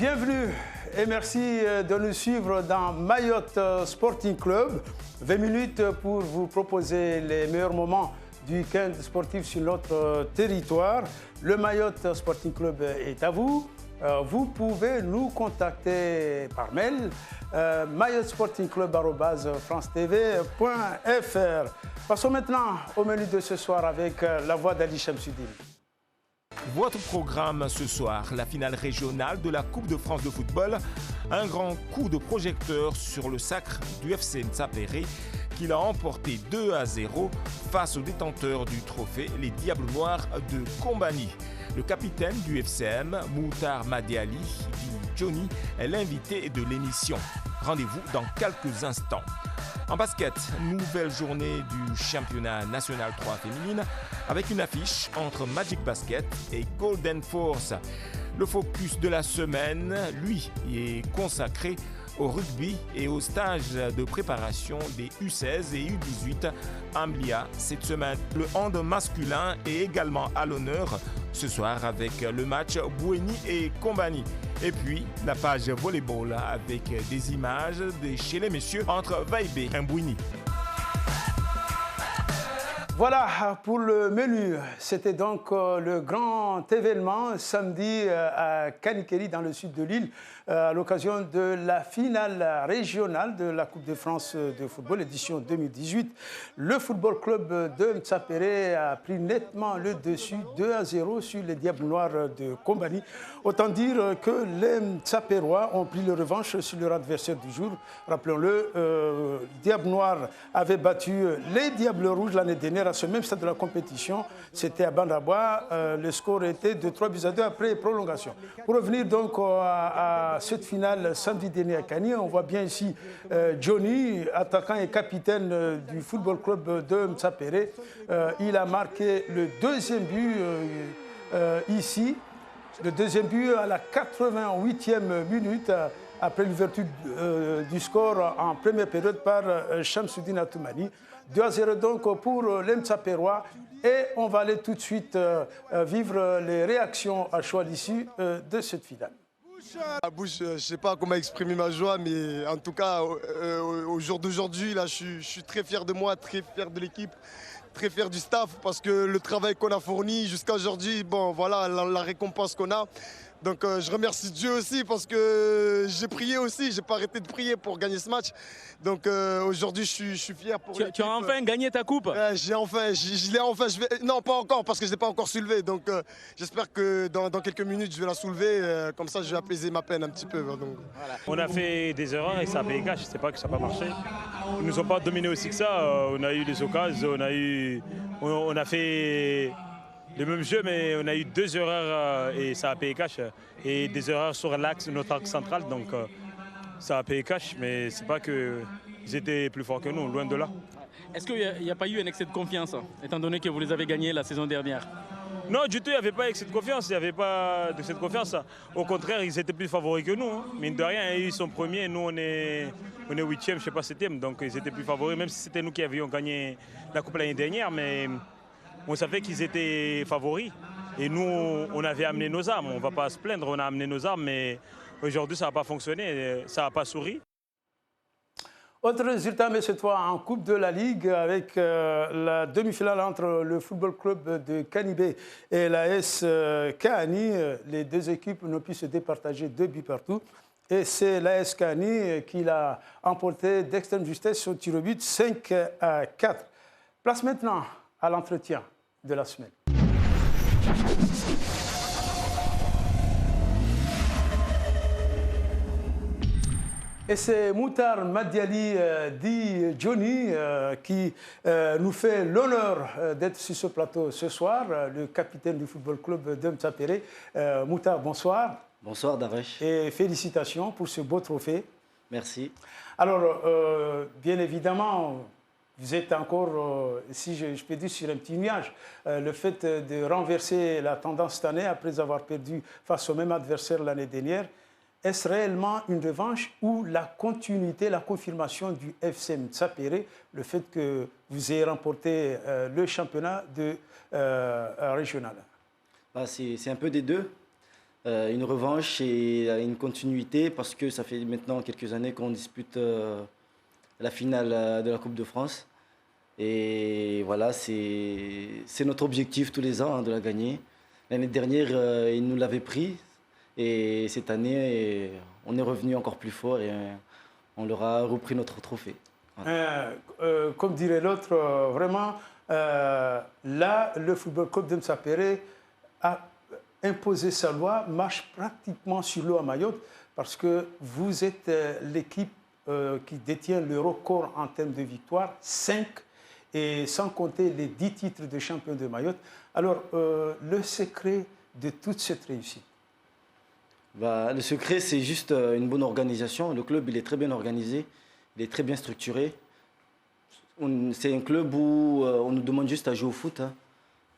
Bienvenue et merci de nous suivre dans Mayotte Sporting Club. 20 minutes pour vous proposer les meilleurs moments du week-end sportif sur notre territoire. Le Mayotte Sporting Club est à vous. Vous pouvez nous contacter par mail mayotte-sporting-club@francetv.fr. Passons maintenant au menu de ce soir avec la voix d'Ali Chamsuddin. Votre programme ce soir, la finale régionale de la Coupe de France de football, un grand coup de projecteur sur le sacre du FC Ntsapéré qu'il a emporté 2-0 face aux détenteurs du trophée, les Diables Noirs de Kombani. Le capitaine du FCM, Moutar Madiali, dit Johnny, est l'invité de l'émission. Rendez-vous dans quelques instants. En basket, nouvelle journée du championnat national 3 féminine avec une affiche entre Magic Basket et Golden Force. Le focus de la semaine, lui, est consacré au rugby et au stage de préparation des U16 et U18 à Mblia cette semaine. Le hand masculin est également à l'honneur ce soir avec le match Bouéni et Kombani. Et puis la page volleyball avec des images de chez les messieurs entre Vaibé et Mbouini. Voilà pour le menu. C'était donc le grand événement samedi à Kanikeri dans le sud de l'île à l'occasion de la finale régionale de la Coupe de France de football édition 2018. Le football club de Ntsapéré a pris nettement le dessus 2-0 sur les Diables Noirs de Kombani. Autant dire que les Ntsapérois ont pris le revanche sur leur adversaire du jour. Rappelons-le, Diables Noirs avaient battu les Diables Rouges l'année dernière à ce même stade de la compétition. C'était à Bandabois. Le score était de 3-2 après prolongation. Pour revenir donc à cette finale samedi dernier à Kani, on voit bien ici Johnny, attaquant et capitaine du football club de Ntsapéré. Il a marqué le deuxième but ici. Le deuxième but à la 88e minute après l'ouverture du score en première période par Chamsuddin Atoumani. 2-0 donc pour les Ntsapérois. Et on va aller tout de suite vivre les réactions à chaud à l'issue de cette finale. Je ne sais pas comment exprimer ma joie, mais en tout cas, au jour d'aujourd'hui, là, je suis très fier de moi, très fier de l'équipe, très fier du staff, parce que le travail qu'on a fourni jusqu'à aujourd'hui, bon, voilà la récompense qu'on a. Donc je remercie Dieu aussi parce que j'ai prié aussi, j'ai pas arrêté de prier pour gagner ce match. Donc aujourd'hui je suis fier pour l'équipe. Tu as enfin gagné ta coupe. Je l'ai enfin, non pas encore parce que je l'ai pas encore soulevé. Donc j'espère que dans quelques minutes je vais la soulever, comme ça je vais apaiser ma peine un petit peu. Donc. Voilà. On a fait des erreurs et ça a payé cash, je sais pas que ça n'a pas marché. Ils nous ont pas dominés aussi que ça, on a eu des occasions, on a fait le même jeu, mais on a eu 2 erreurs et ça a payé cash. Et des erreurs sur l'axe, notre axe central, donc ça a payé cash, mais c'est pas qu'ils étaient plus forts que nous, loin de là. Est-ce qu'il n'y a pas eu un excès de confiance, étant donné que vous les avez gagnés la saison dernière? Non, du tout, il n'y avait pas excès de confiance, il n'y avait pas d'excès de confiance. Au contraire, ils étaient plus favoris que nous. Hein. Mine de rien, ils sont premiers, nous on est 8e, je ne sais pas 7e, donc ils étaient plus favoris, même si c'était nous qui avions gagné la Coupe l'année dernière, mais on savait qu'ils étaient favoris. Et nous, on avait amené nos armes. On ne va pas se plaindre, on a amené nos armes, mais aujourd'hui, ça n'a pas fonctionné, ça n'a pas souri. Autre résultat, mais cette fois en Coupe de la Ligue, avec la demi-finale entre le Football Club de Kanibé et l'AS Kahani. Les deux équipes n'ont pu se départager 2 buts partout. Et c'est l'AS Kahani qui l'a emporté d'extrême justesse au tir au but 5-4. Place maintenant à l'entretien de la semaine. Et c'est Moutar Madiali, dit Johnny, qui nous fait l'honneur d'être sur ce plateau ce soir, le capitaine du football club de Ntsapéré. Moutar, bonsoir. Bonsoir Daresh. Et félicitations pour ce beau trophée. Merci. Alors, bien évidemment, vous êtes encore, si je peux dire, sur un petit nuage. Le fait de renverser la tendance cette année, après avoir perdu face au même adversaire l'année dernière, est-ce réellement une revanche ou la continuité, la confirmation du FC Ntsapéré, le fait que vous ayez remporté le championnat régional? C'est un peu des deux. une revanche et une continuité parce que ça fait maintenant quelques années qu'on dispute la finale de la Coupe de France. Et voilà, c'est notre objectif tous les ans de la gagner. L'année dernière, ils nous l'avaient pris et cette année, on est revenu encore plus fort et on leur a repris notre trophée. Voilà. Comme dirait l'autre, vraiment, là, le Football Club de Msapere a imposé sa loi, marche pratiquement sur l'eau à Mayotte, parce que vous êtes l'équipe qui détient le record en termes de victoires, 5, et sans compter les 10 titres de champion de Mayotte. Alors, le secret de toute cette réussite? Le secret, c'est juste une bonne organisation. Le club, il est très bien organisé, il est très bien structuré. C'est un club où on nous demande juste à jouer au foot. Hein.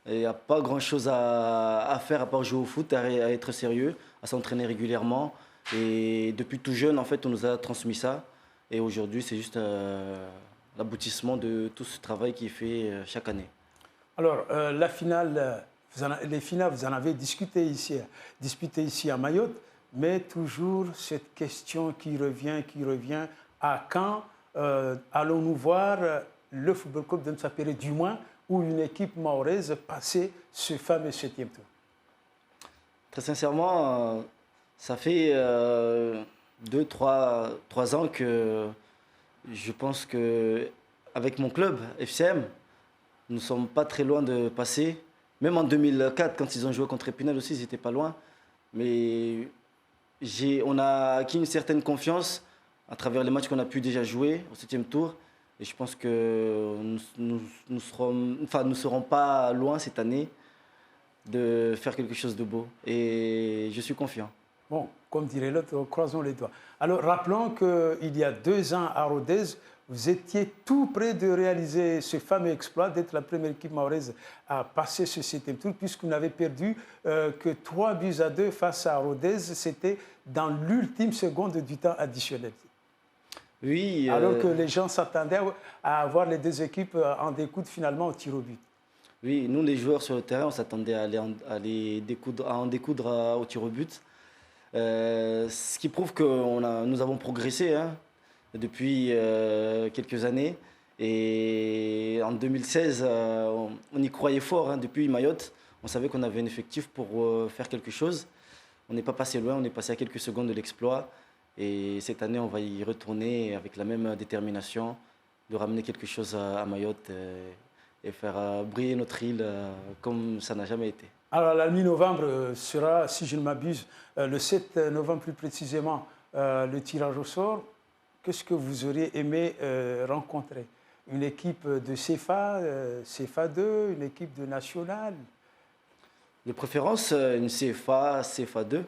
Il n'y a pas grand-chose à faire à part jouer au foot, à être sérieux, à s'entraîner régulièrement. Et depuis tout jeune, en fait, on nous a transmis ça. Et aujourd'hui, c'est juste l'aboutissement de tout ce travail qui est fait chaque année. Alors, la finale, les finales, vous en avez disputé ici à Mayotte, mais toujours cette question qui revient, à quand allons-nous voir le Football Club de Msapere, du moins, ou une équipe mahoraise passer ce fameux 7e tour? Très sincèrement, ça fait 2-3 ans que je pense qu'avec mon club, FCM, nous ne sommes pas très loin de passer. Même en 2004, quand ils ont joué contre Épinal aussi, ils n'étaient pas loin. Mais on a acquis une certaine confiance à travers les matchs qu'on a pu déjà jouer au 7e tour. Et je pense que nous ne serons pas loin cette année de faire quelque chose de beau. Et je suis confiant. Bon, comme dirait l'autre, croisons les doigts. Alors, rappelons qu'il y a 2 ans à Rodez, vous étiez tout près de réaliser ce fameux exploit, d'être la première équipe mahoraise à passer ce 7e tour, puisque vous n'avez perdu que 3-2 face à Rodez. C'était dans l'ultime seconde du temps additionnel. Oui. Alors que les gens s'attendaient à avoir les 2 équipes en découdre finalement au tir au but. Oui, nous les joueurs sur le terrain, on s'attendait à en découdre au tir au but. Ce qui prouve que nous avons progressé depuis quelques années. Et en 2016, on y croyait fort. Depuis Mayotte, on savait qu'on avait un effectif pour faire quelque chose. On n'est pas passé loin, on est passé à quelques secondes de l'exploit. Et cette année, on va y retourner avec la même détermination de ramener quelque chose à Mayotte et faire briller notre île comme ça n'a jamais été. Alors, la mi-novembre sera, si je ne m'abuse, le 7 novembre plus précisément, le tirage au sort. Qu'est-ce que vous auriez aimé rencontrer? Une équipe de CFA, CFA 2, une équipe de nationale? De préférence, une CFA, CFA 2.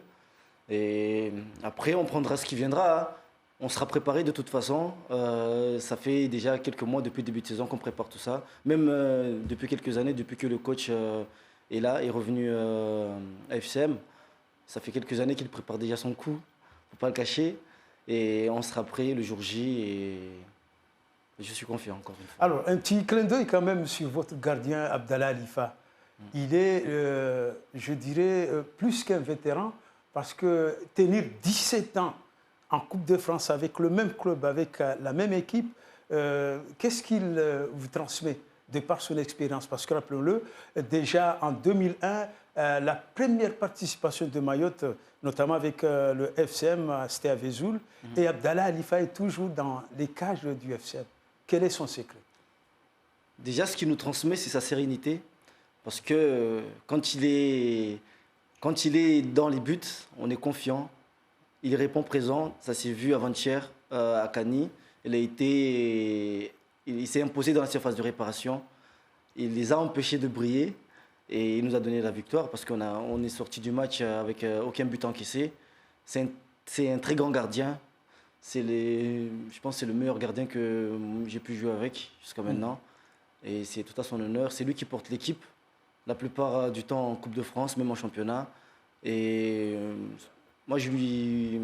Et après, on prendra ce qui viendra. On sera préparé de toute façon. Ça fait déjà quelques mois depuis le début de saison qu'on prépare tout ça. Même depuis quelques années, depuis que le coach est là, est revenu à FCM. Ça fait quelques années qu'il prépare déjà son coup, il ne faut pas le cacher. Et on sera prêt le jour J et je suis confiant encore une fois. Alors, un petit clin d'œil quand même sur votre gardien Abdallah Alifa. Il est, je dirais, plus qu'un vétéran parce que tenir 17 ans en Coupe de France avec le même club, avec la même équipe, qu'est-ce qu'il vous transmet de par son expérience? Parce que, rappelons-le, déjà en 2001, la première participation de Mayotte, notamment avec le FCM, c'était à Vesoul. Et Abdallah Alifa est toujours dans les cages du FCM. Quel est son secret? Déjà, ce qu'il nous transmet, c'est sa sérénité. Parce que quand il est dans les buts, on est confiant. Il répond présent. Ça s'est vu avant-hier à Cani. Il s'est imposé dans la surface de réparation. Il les a empêchés de briller. Et il nous a donné la victoire parce qu'on est sorti du match avec aucun but encaissé. C'est un très grand gardien. Je pense que c'est le meilleur gardien que j'ai pu jouer avec jusqu'à maintenant. Et c'est tout à son honneur. C'est lui qui porte l'équipe la plupart du temps en Coupe de France, même en championnat. Et moi, je lui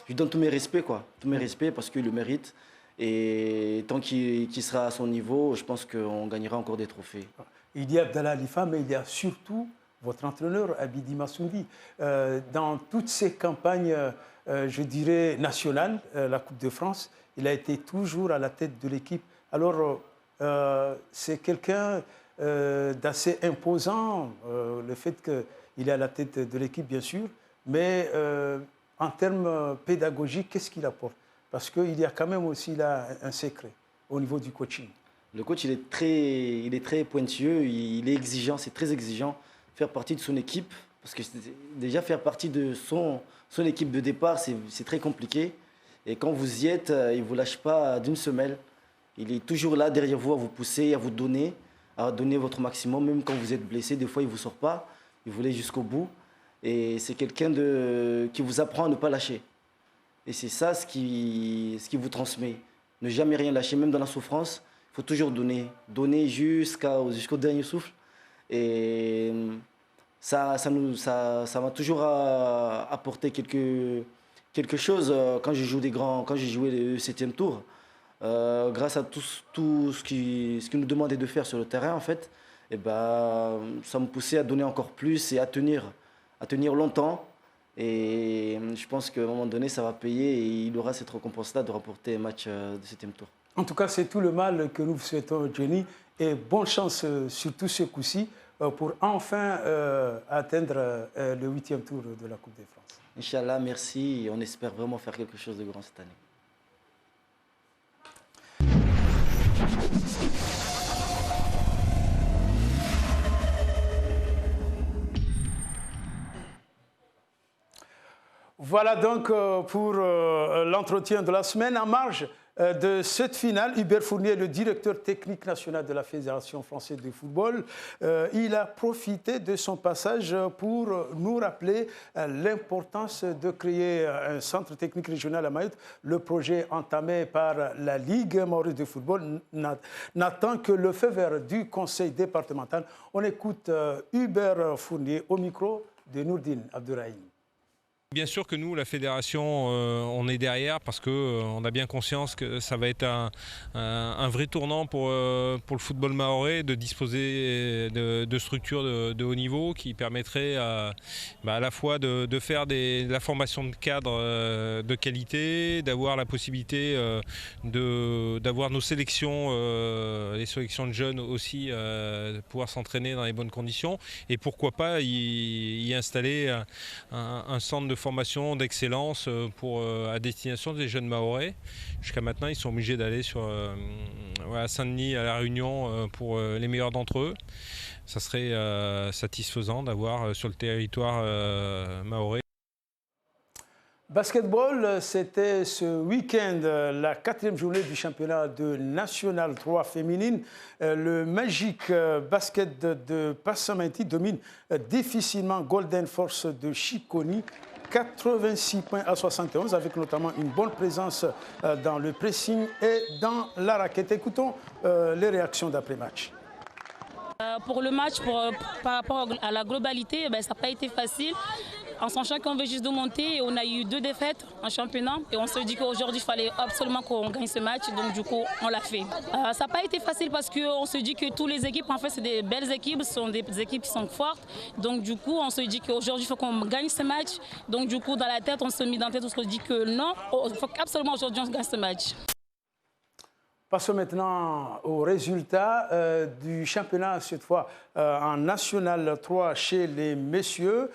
donne tous mes respects, tous mes respects parce qu'il le mérite. Et tant qu'il sera à son niveau, je pense qu'on gagnera encore des trophées. Il y a Abdallah Alifa, mais il y a surtout votre entraîneur, Abidi Massoudi. Dans toutes ces campagnes, je dirais, nationales, la Coupe de France, il a été toujours à la tête de l'équipe. Alors, c'est quelqu'un d'assez imposant, le fait qu'il est à la tête de l'équipe, bien sûr, mais en termes pédagogiques, qu'est-ce qu'il apporte? Parce qu'il y a quand même aussi là un secret au niveau du coaching. Le coach, il est très pointilleux, il est exigeant, c'est très exigeant. Faire partie de son équipe, parce que déjà faire partie de son équipe de départ, c'est très compliqué. Et quand vous y êtes, il ne vous lâche pas d'une semelle. Il est toujours là derrière vous à vous pousser, à donner votre maximum, même quand vous êtes blessé. Des fois, il ne vous sort pas, il vous laisse jusqu'au bout. Et c'est quelqu'un qui vous apprend à ne pas lâcher. Et c'est ça ce qui vous transmet. Ne jamais rien lâcher, même dans la souffrance. Il faut toujours donner jusqu'au dernier souffle. Et ça m'a toujours apporté quelque chose quand j'ai joué le 7e tour. Grâce à tout ce qu'il nous demandait de faire sur le terrain, en fait, et ça me poussait à donner encore plus et à tenir longtemps. Et je pense qu'à un moment donné, ça va payer et il aura cette récompense-là de remporter un match de 7e tour. En tout cas, c'est tout le mal que nous vous souhaitons, Johnny, et bonne chance sur tous ces coups-ci pour enfin atteindre le 8e tour de la Coupe de France. Inch'Allah, merci. On espère vraiment faire quelque chose de grand cette année. Voilà donc pour l'entretien de la semaine. En marge de cette finale, Hubert Fournier, le directeur technique national de la Fédération française de football, il a profité de son passage pour nous rappeler l'importance de créer un centre technique régional à Mayotte. Le projet entamé par la Ligue mahoraise de football n'attend que le feu vert du conseil départemental. On écoute Hubert Fournier au micro de Nourdine Abdourahim. Bien sûr que nous, la fédération, on est derrière parce qu'on a bien conscience que ça va être un vrai tournant pour le football mahorais de disposer de structures de haut niveau qui permettraient à la fois de faire de la formation de cadres de qualité, d'avoir la possibilité d'avoir nos sélections, les sélections de jeunes aussi, pouvoir s'entraîner dans les bonnes conditions et pourquoi pas y installer un centre de formation d'excellence à destination des jeunes mahorais. Jusqu'à maintenant, ils sont obligés d'aller à Saint-Denis, à La Réunion pour les meilleurs d'entre eux. Ça serait satisfaisant d'avoir sur le territoire mahorais. Basketball, c'était ce week-end la 4e journée du championnat de National 3 féminine. Le Magic Basket de Passamenti domine difficilement Golden Force de Chiconi. 86 points à 71, avec notamment une bonne présence dans le pressing et dans la raquette. Écoutons les réactions d'après-match. Pour le match, par rapport à la globalité, ça n'a pas été facile. En sachant qu'on veut juste de monter, on a eu 2 défaites en championnat et on se dit qu'aujourd'hui il fallait absolument qu'on gagne ce match, donc du coup on l'a fait. Ça n'a pas été facile parce qu'on se dit que toutes les équipes, en fait c'est des belles équipes, ce sont des équipes qui sont fortes, donc du coup on se dit qu'aujourd'hui il faut qu'on gagne ce match, donc du coup dans la tête on se met dans la tête, on se dit que non, il faut absolument aujourd'hui on gagne ce match. Passons maintenant au résultat du championnat, cette fois en National 3 chez les messieurs.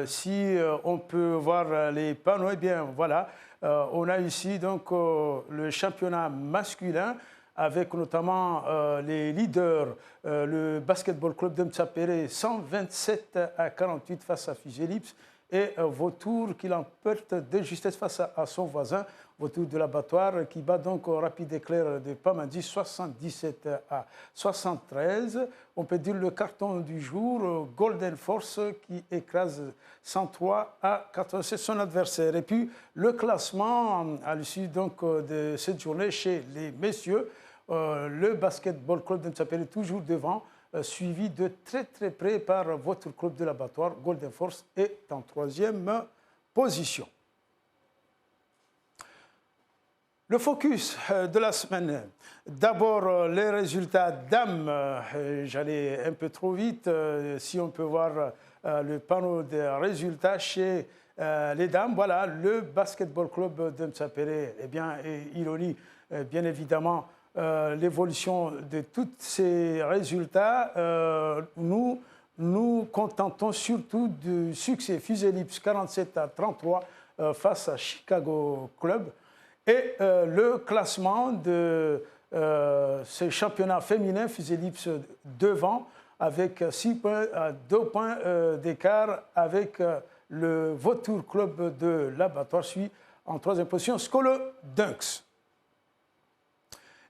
Si on peut voir les panneaux, eh bien voilà, on a ici donc le championnat masculin avec notamment les leaders, le Basketball Club de Mtsapere 127 à 48 face à Fuselips et Vautour qui l'emporte de justesse face à son voisin. Vautour de l'abattoir qui bat donc Rapide Éclair de Pamandji 77 à 73. On peut dire le carton du jour, Golden Force qui écrase 103 à 87 son adversaire. Et puis le classement à l'issue donc de cette journée chez les messieurs, le Basketball Club de Mtsapere est toujours devant, suivi de très près par votre club de l'abattoir. Golden Force est en 3e position. Le focus de la semaine. D'abord, les résultats dames. J'allais un peu trop vite. Si on peut voir le panneau des résultats chez les dames. Voilà, le basketball club de Mtsapere. Eh bien, ironie, bien évidemment, l'évolution de tous ces résultats. Nous contentons surtout du succès Fuselips 47-33 face à Chicago Club. Et le classement de ce championnat féminin, Fuselips devant, avec 6 points à 2 points d'écart, avec le Vautour Club de l'Abattoir, suit en 3e position Skolo Dunks.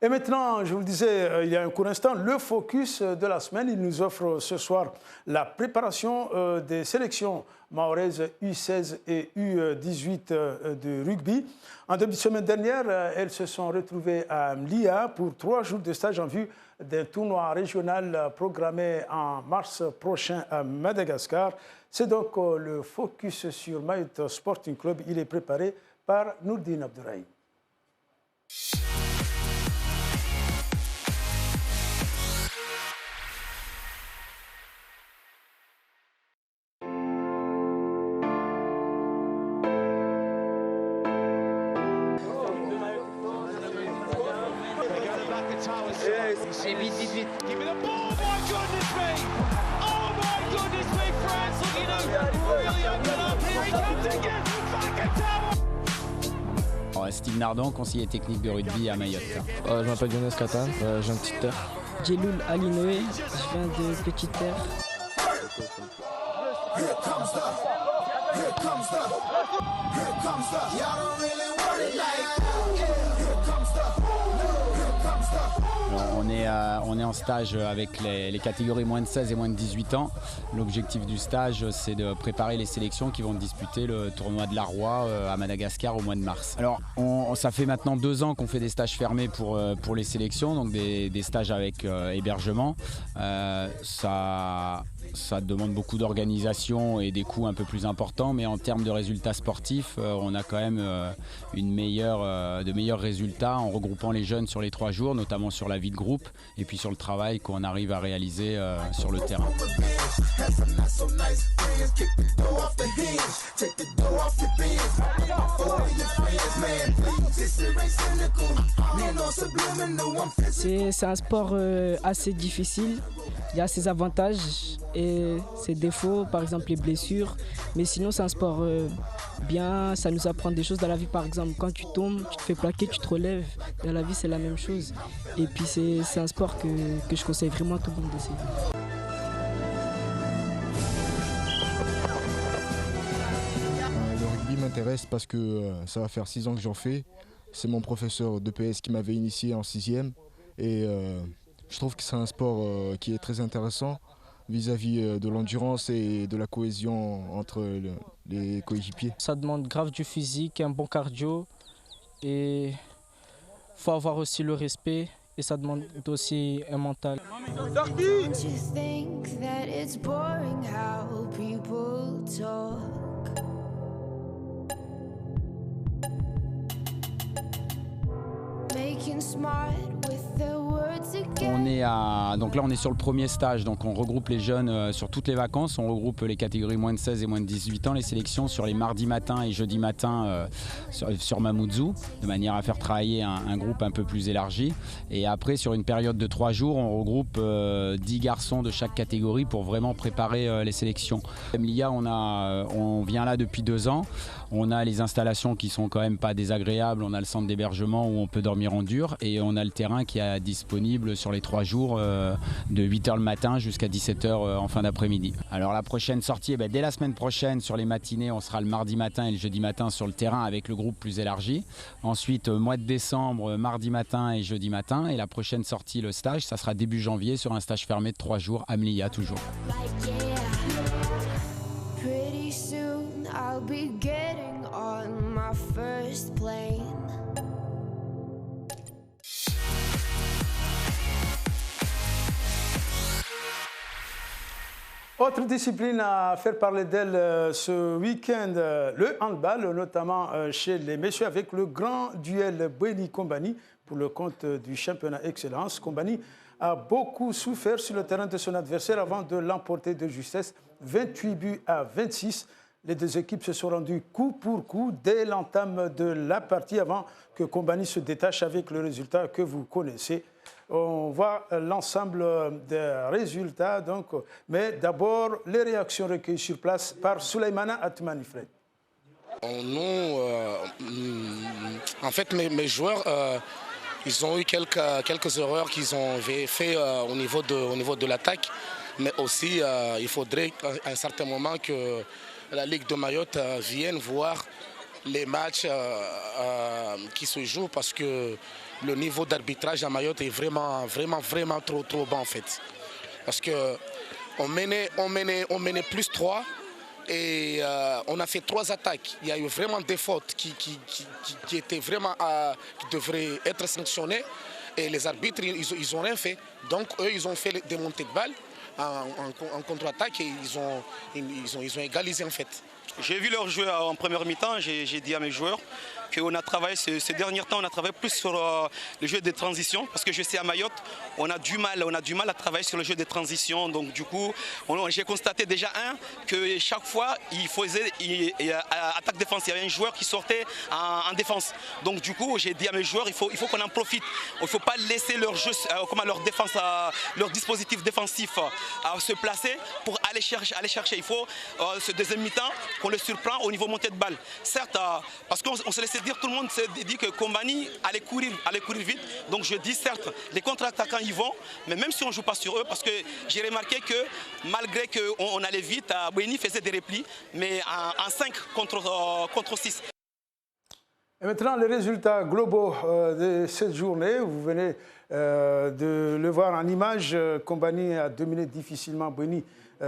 Et maintenant, je vous le disais il y a un court instant, le focus de la semaine, il nous offre ce soir la préparation des sélections mahoraises U16 et U18 de rugby. En début de semaine dernière, elles se sont retrouvées à Mlia pour 3 jours de stage en vue d'un tournoi régional programmé en mars prochain à Madagascar. C'est donc le focus sur Mayotte Sporting Club. Il est préparé par Nourdine Abdourahim. Steve Nardon, conseiller technique de rugby à Mayotte. Je m'appelle Jonas Katan, j'ai un petit terre. Djeloul Alinoé, je viens de Petite Terre. On est en stage avec les catégories moins de 16 et moins de 18 ans. L'objectif du stage, c'est de préparer les sélections qui vont disputer le tournoi de la Roi à Madagascar au mois de mars. Alors, ça fait maintenant 2 ans qu'on fait des stages fermés pour les sélections, donc des stages avec hébergement. Ça demande beaucoup d'organisation et des coûts un peu plus importants, mais en termes de résultats sportifs, on a quand même de meilleurs résultats en regroupant les jeunes sur les 3 jours, notamment sur la vie de groupe et puis sur le travail qu'on arrive à réaliser sur le terrain. C'est un sport assez difficile. Il y a ses avantages et ses défauts, par exemple les blessures. Mais sinon, c'est un sport bien, ça nous apprend des choses dans la vie. Par exemple, quand tu tombes, tu te fais plaquer, tu te relèves. Dans la vie, c'est la même chose. Et puis, c'est un sport que je conseille vraiment à tout le monde d'essayer. Le rugby m'intéresse parce que ça va faire 6 ans que j'en fais. C'est mon professeur d'EPS qui m'avait initié en 6e. Et je trouve que c'est un sport qui est très intéressant vis-à-vis de l'endurance et de la cohésion entre les coéquipiers. Ça demande grave du physique, un bon cardio et il faut avoir aussi le respect et ça demande aussi un mental. Donc là on est sur le premier stage, donc on regroupe les jeunes sur toutes les vacances, on regroupe les catégories moins de 16 et moins de 18 ans, les sélections sur les mardis matins et jeudis matins sur Mamoudzou, de manière à faire travailler un groupe un peu plus élargi. Et après sur une période de 3 jours, on regroupe 10 garçons de chaque catégorie pour vraiment préparer les sélections. Mlia, on vient là depuis 2 ans. On a les installations qui sont quand même pas désagréables, on a le centre d'hébergement où on peut dormir en dur et on a le terrain qui est disponible sur les 3 jours de 8h le matin jusqu'à 17h en fin d'après-midi. Alors la prochaine sortie, dès la semaine prochaine sur les matinées, on sera le mardi matin et le jeudi matin sur le terrain avec le groupe plus élargi. Ensuite, mois de décembre, mardi matin et jeudi matin. Et la prochaine sortie, le stage, ça sera début janvier sur un stage fermé de 3 jours à Mlia toujours. I'll be getting on my first plane. Autre discipline à faire parler d'elle ce week-end, le handball, notamment chez les messieurs, avec le grand duel Bweni-Kombani pour le compte du championnat Excellence. Kombani a beaucoup souffert sur le terrain de son adversaire avant de l'emporter de justesse, 28 buts à 26. Les deux équipes se sont rendues coup pour coup dès l'entame de la partie avant que Kombani se détache avec le résultat que vous connaissez. On voit l'ensemble des résultats, donc, mais d'abord les réactions recueillies sur place par Souleymana Atmanifred. Nous, en fait, mes joueurs, ils ont eu quelques erreurs qu'ils ont fait au niveau de l'attaque, mais aussi il faudrait à un certain moment que la Ligue de Mayotte vienne voir les matchs qui se jouent parce que le niveau d'arbitrage à Mayotte est vraiment trop bas en fait. Parce qu'on menait plus 3 et on a fait 3 attaques. Il y a eu vraiment des fautes qui étaient vraiment qui devraient être sanctionnées et les arbitres ils ont rien fait. Donc eux ils ont fait des montées de balles en contre-attaque et ils ont égalisé en fait. J'ai vu leur jeu en première mi-temps, j'ai dit à mes joueurs qu'on a travaillé, ces derniers temps, on a travaillé plus sur le jeu des transitions, parce que je sais à Mayotte, on a du mal à travailler sur le jeu des transitions. Donc du coup, j'ai constaté déjà que chaque fois, il faisait attaque défense. Il y avait un joueur qui sortait en défense. Donc du coup, j'ai dit à mes joueurs, il faut qu'on en profite. Il ne faut pas laisser leur jeu, leur défense, leur dispositif défensif se placer pour aller chercher. Il faut ce deuxième mi-temps qu'on le surprend au niveau montée de balle. Certes, parce qu'on se laissait dire, tout le monde s'est dit que Kombani allait courir vite. Donc je dis certes, les contre-attaquants y vont, mais même si on ne joue pas sur eux, parce que j'ai remarqué que malgré qu'on allait vite, Bweni faisait des replis, mais en 5 contre 6. Et maintenant, les résultats globaux de cette journée, vous venez de le voir en image. Kombani a dominé difficilement Bweni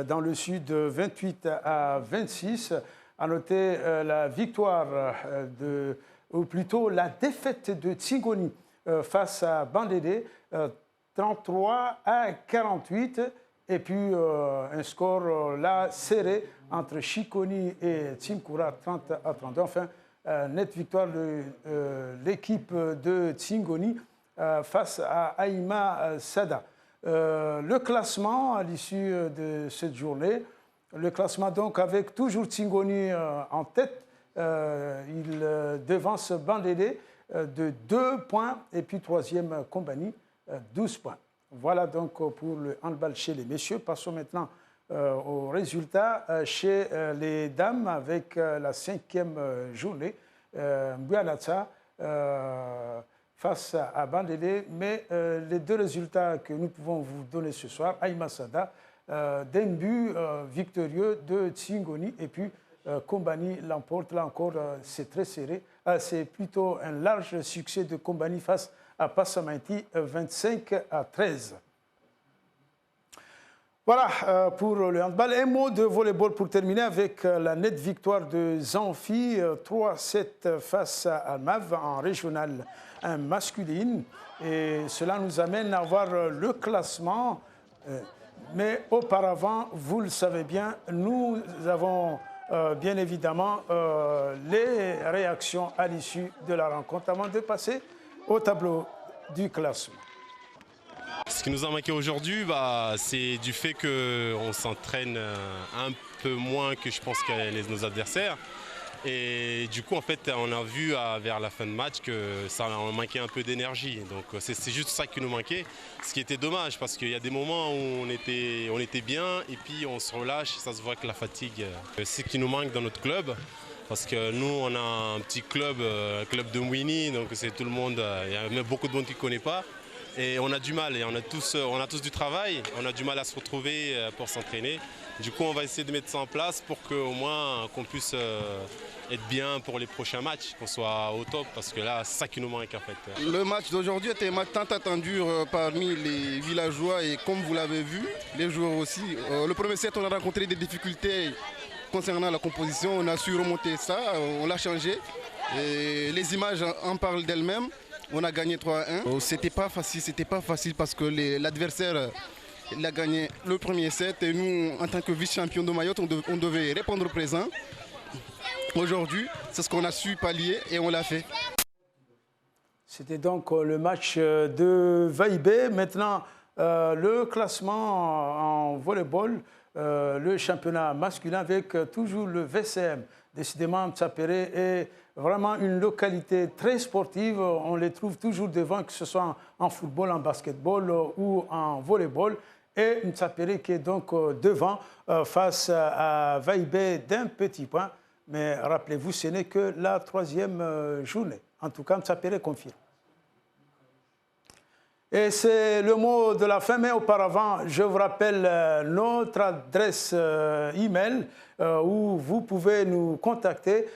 dans le sud, 28 à 26. À noter la victoire, ou plutôt la défaite de Tsingoni face à Bandédé, 33 à 48. Et puis un score là serré entre Chikoni et Tsimkoura, 30 à 32. Enfin, nette victoire de l'équipe de Tsingoni face à Aïma Sada. Le classement à l'issue de cette journée, le classement donc avec toujours Tsingoni en tête, il devance Bandédé de 2 points et puis troisième Kombani, 12 points. Voilà donc pour le handball chez les messieurs. Passons maintenant aux résultats chez les dames avec la 5e journée. Mboualatsa face à Bandédé, mais les 2 résultats que nous pouvons vous donner ce soir, Aïma Sada, d'un but victorieux de Tsingoni et puis Kombani l'emporte. Là encore, c'est très serré. C'est plutôt un large succès de Kombani face à Passamainti, 25 à 13. Voilà pour le handball. Un mot de volleyball pour terminer avec la nette victoire de Zanfi, 3-7 face à Almav en régional masculine. Et cela nous amène à voir le classement. Mais auparavant, vous le savez bien, nous avons bien évidemment les réactions à l'issue de la rencontre avant de passer au tableau du classement. Ce qui nous a manqué aujourd'hui, c'est du fait qu'on s'entraîne un peu moins que je pense que nos adversaires. Et du coup, en fait, on a vu vers la fin de match que ça manquait un peu d'énergie. Donc c'est juste ça qui nous manquait, ce qui était dommage parce qu'il y a des moments où on était bien et puis on se relâche, ça se voit que la fatigue, c'est ce qui nous manque dans notre club. Parce que nous, on a un petit club, club de Mwini, donc c'est tout le monde, il y a même beaucoup de monde qui ne connaît pas. Et on a du mal, et on a tous du travail, on a du mal à se retrouver pour s'entraîner. Du coup, on va essayer de mettre ça en place pour qu'au moins qu'on puisse être bien pour les prochains matchs, qu'on soit au top, parce que là, c'est ça qui nous manque en fait. Le match d'aujourd'hui était un match tant attendu parmi les villageois et comme vous l'avez vu, les joueurs aussi. Le premier set, on a rencontré des difficultés concernant la composition, on a su remonter ça, on l'a changé. Et les images en parlent d'elles-mêmes. On a gagné 3-1. C'était pas facile parce que l'adversaire Il a gagné le premier set et nous, en tant que vice-champion de Mayotte, on devait répondre présent. Aujourd'hui, c'est ce qu'on a su pallier et on l'a fait. C'était donc le match de Vaïbé. Maintenant, le classement en volleyball, le championnat masculin avec toujours le VCM. Décidément, Mtsapéré est vraiment une localité très sportive. On les trouve toujours devant, que ce soit en football, en basketball ou en volleyball. Et Mtsapéré qui est donc devant face à Vaïbé d'un petit point. Mais rappelez-vous, ce n'est que la 3e journée. En tout cas, Mtsapéré confirme. Et c'est le mot de la fin, mais auparavant, je vous rappelle notre adresse email où vous pouvez nous contacter,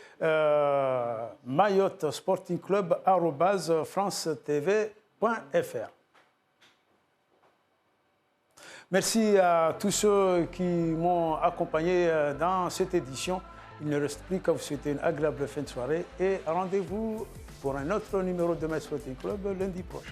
mayotte-sporting-club@francetv.fr. Merci à tous ceux qui m'ont accompagné dans cette édition. Il ne reste plus qu'à vous souhaiter une agréable fin de soirée et rendez-vous pour un autre numéro de My Sporting Club lundi prochain.